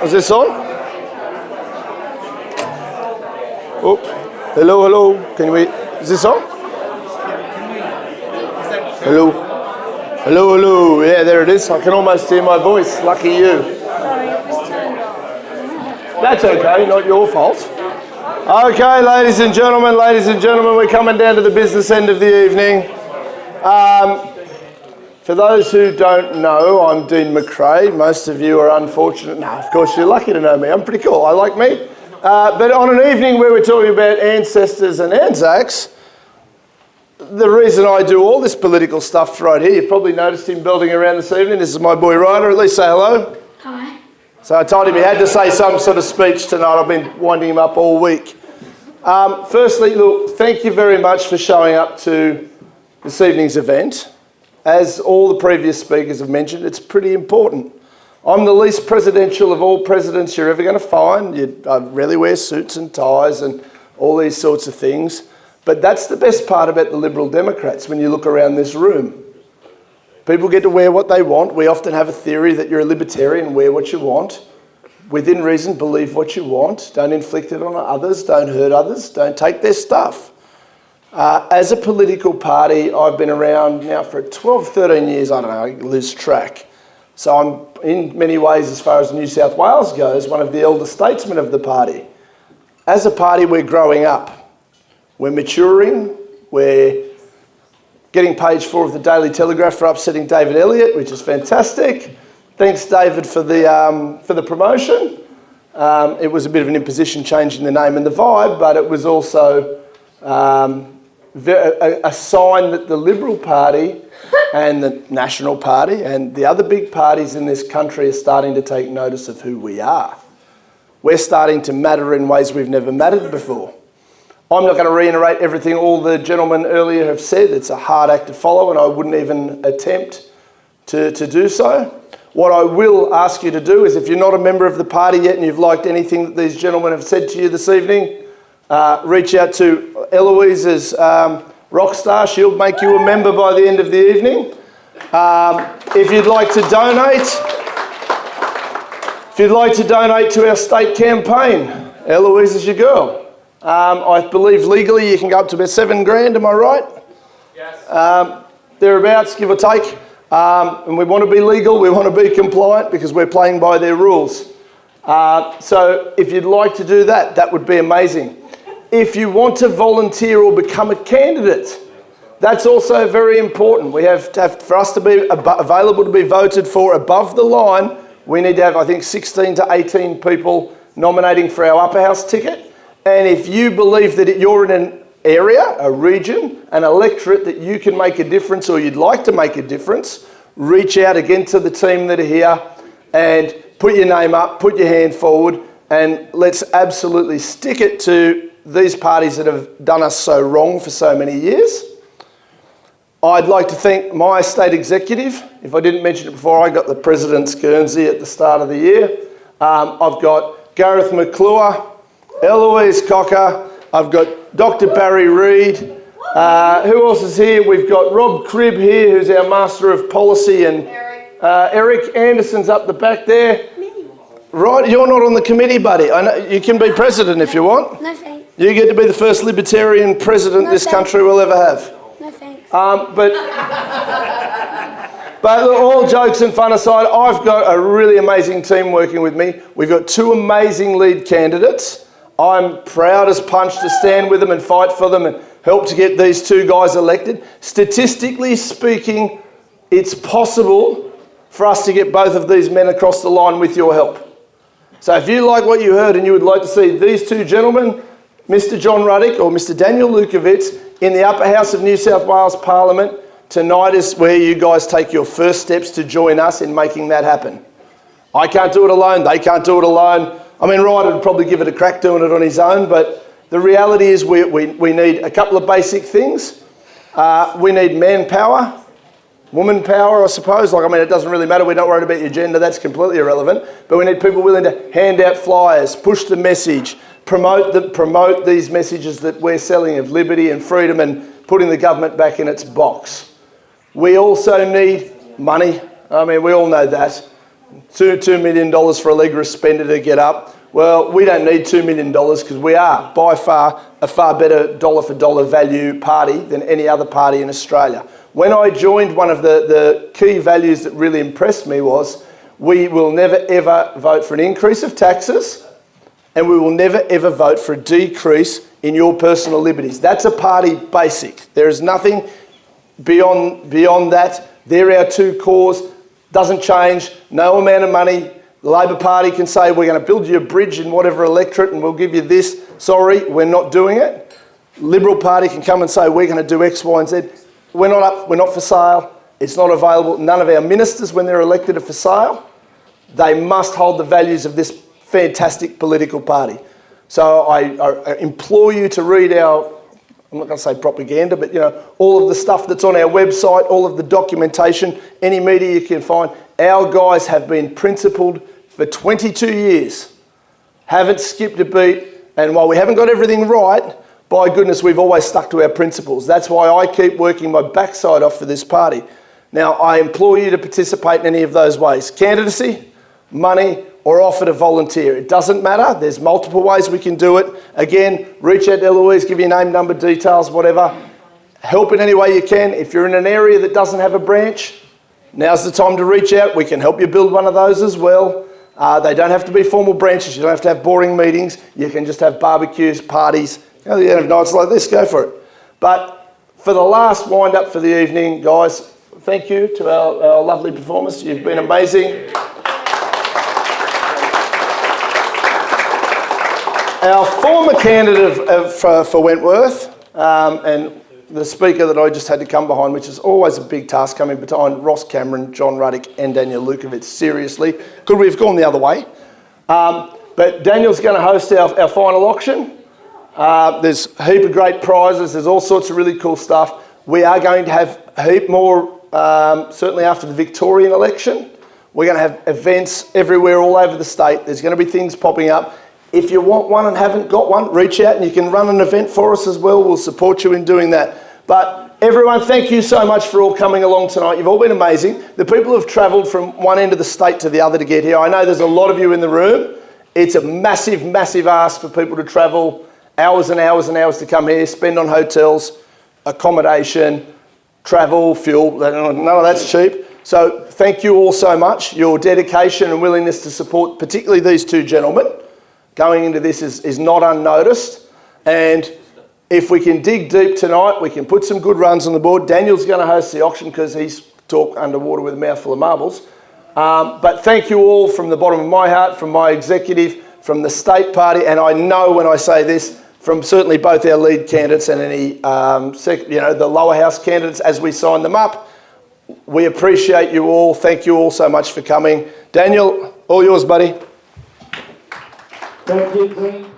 Is this on? Oh, hello. Can we? Is this on? Hello. Hello. Yeah, there it is. I can almost hear my voice. Lucky you. Sorry, it was turned off. That's okay. Not your fault. Okay, ladies and gentlemen, we're coming down to the business end of the evening. For those who don't know, I'm Dean McCrea. Most of you are unfortunate. No, of course, you're lucky to know me. I'm pretty cool. I like me. But on an evening where we're talking about ancestors and Anzacs, the reason I do all this political stuff right here, you've probably noticed him building around this evening. This is my boy Ryder. At least say hello. Hi. So I told him he had to say some sort of speech tonight. I've been winding him up all week. Firstly, look, thank you very much for showing up to this evening's event. As all the previous speakers have mentioned, it's pretty important. I'm the least presidential of all presidents you're ever going to find. I rarely wear suits and ties and all these sorts of things. But that's the best part about the Liberal Democrats when you look around this room. People get to wear what they want. We often have a theory that you're a libertarian, wear what you want. Within reason, believe what you want. Don't inflict it on others. Don't hurt others. Don't take their stuff. As a political party, I've been around now for 12, 13 years. I don't know, I lose track. So I'm, in many ways, as far as New South Wales goes, one of the elder statesmen of the party. As a party, we're growing up. We're maturing. We're getting page 4 of the Daily Telegraph for upsetting David Elliott, which is fantastic. Thanks, David, for the promotion. It was a bit of an imposition changing the name and the vibe, but it was also a sign that the Liberal Party and the National Party and the other big parties in this country are starting to take notice of who we are. We're starting to matter in ways we've never mattered before. I'm not going to reiterate everything all the gentlemen earlier have said. It's a hard act to follow and I wouldn't even attempt to do so. What I will ask you to do is, if you're not a member of the party yet and you've liked anything that these gentlemen have said to you this evening, reach out to Eloise's Rockstar. She'll make you a member by the end of the evening. If you'd like to donate to our state campaign, Eloise is your girl. I believe legally you can go up to about $7,000. Am I right? Yes. Thereabouts, give or take. And we want to be legal. We want to be compliant because we're playing by their rules. So if you'd like to do that, that would be amazing. If you want to volunteer or become a candidate, that's also very important. We have to have, for us to be available to be voted for above the line, we need to have, I think, 16 to 18 people nominating for our upper house ticket. And if you believe that you're in an area, a region, an electorate that you can make a difference or you'd like to make a difference, reach out again to the team that are here and put your name up, put your hand forward, and let's absolutely stick it to these parties that have done us so wrong for so many years. I'd like to thank my state executive. If I didn't mention it before, I got the President's Guernsey at the start of the year. I've got Gareth McCrea, Eloise Cocker, I've got Dr. Barry Reid. Who else is here? We've got Rob Cribb here, who's our Master of Policy, and Eric Anderson's up the back there. Right, you're not on the committee, buddy. I know you can be president if you want. No thanks. You get to be the first libertarian president this country will ever have. No thanks. But all jokes and fun aside, I've got a really amazing team working with me. We've got 2 amazing lead candidates. I'm proud as punch to stand with them and fight for them and help to get these 2 guys elected. Statistically speaking, it's possible for us to get both of these men across the line with your help. So if you like what you heard and you would like to see these 2 gentlemen, Mr. John Ruddick or Mr. Daniel Lukovitz, in the upper house of New South Wales Parliament, tonight is where you guys take your first steps to join us in making that happen. I can't do it alone. They can't do it alone. I mean, Ryder would probably give it a crack doing it on his own, but the reality is we need a couple of basic things. We need manpower. Woman power, I suppose. It doesn't really matter. We're not worried about your gender. That's completely irrelevant. But we need people willing to hand out flyers, push the message, promote these messages that we're selling of liberty and freedom and putting the government back in its box. We also need money. We all know that. $2 million for a Leaguerous spender to get up. Well, we don't need $2 million because we are by far a far better dollar for dollar value party than any other party in Australia. When I joined, one of the key values that really impressed me was we will never ever vote for an increase of taxes, and we will never ever vote for a decrease in your personal liberties. That's a party basic. There is nothing beyond that. They're our two cores. Doesn't change. No amount of money. The Labor Party can say, we're going to build you a bridge in whatever electorate and we'll give you this. Sorry, we're not doing it. Liberal Party can come and say, we're going to do X, Y, and Z. We're not up. We're not for sale. It's not available. None of our ministers, when they're elected, are for sale. They must hold the values of this fantastic political party. So I implore you to read our, I'm not going to say propaganda, but all of the stuff that's on our website, all of the documentation, any media you can find. Our guys have been principled for 22 years, haven't skipped a beat, and while we haven't got everything right, by goodness, we've always stuck to our principles. That's why I keep working my backside off for this party. Now, I implore you to participate in any of those ways. Candidacy, money, or offer to volunteer. It doesn't matter. There's multiple ways we can do it. Again, reach out to Eloise, give your name, number, details, whatever. Help in any way you can. If you're in an area that doesn't have a branch, now's the time to reach out. We can help you build one of those as well. They don't have to be formal branches. You don't have to have boring meetings. You can just have barbecues, parties. You don't have nights like this, go for it. But for the last wind-up for the evening, guys, thank you to our lovely performers. You've been amazing. Our former candidate for Wentworth, and the speaker that I just had to come behind, which is always a big task coming behind Ross Cameron, John Ruddick and Daniel Lukovic, seriously. Could we have gone the other way? But Daniel's going to host our final auction. There's a heap of great prizes. There's all sorts of really cool stuff. We are going to have a heap more, certainly after the Victorian election. We're going to have events everywhere, all over the state. There's going to be things popping up. If you want one and haven't got one, reach out and you can run an event for us as well. We'll support you in doing that. But everyone, thank you so much for all coming along tonight. You've all been amazing. The people who've travelled from one end of the state to the other to get here, I know there's a lot of you in the room. It's a massive, massive ask for people to travel hours and hours and hours to come here, spend on hotels, accommodation, travel, fuel. None of that's cheap. So thank you all so much. Your dedication and willingness to support, particularly these two gentlemen, going into this is not unnoticed. And if we can dig deep tonight, we can put some good runs on the board. Daniel's going to host the auction because he's talk underwater with a mouthful of marbles. But thank you all from the bottom of my heart, from my executive, from the state party, and I know when I say this, from certainly both our lead candidates and any, the lower house candidates as we sign them up. We appreciate you all. Thank you all so much for coming. Daniel, all yours, buddy. Thank you, Green.